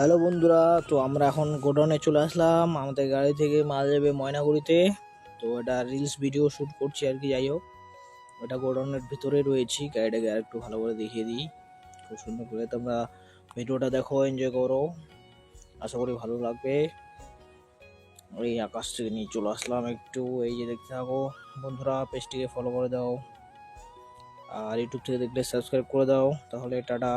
Hello বন্ধুরা, তো আমরা এখন গোডাউনে চলে আসলাম। আমাদের গাড়ি থেকে মাল যাবে ময়নাগুড়িতে। তো এটা রিলস ভিডিও শ্যুট করছি আর কি। যাই হোক, ওটা গোডাউনের ভিতরে রয়েছি। গাড়িটাকে আর একটু ভালো করে দেখিয়ে দিই খুব সুন্দর করে। তোমরা ভিডিওটা দেখো, এনজয় করো, আশা করি ভালো লাগবে। ওই আকাশ থেকে নিয়ে চলে আসলাম একটু, এই যে দেখতে থাকো বন্ধুরা। পেজটিকে ফলো করে দাও, আর ইউটিউব থেকে দেখলে সাবস্ক্রাইব করে দাও। তাহলে টাটা।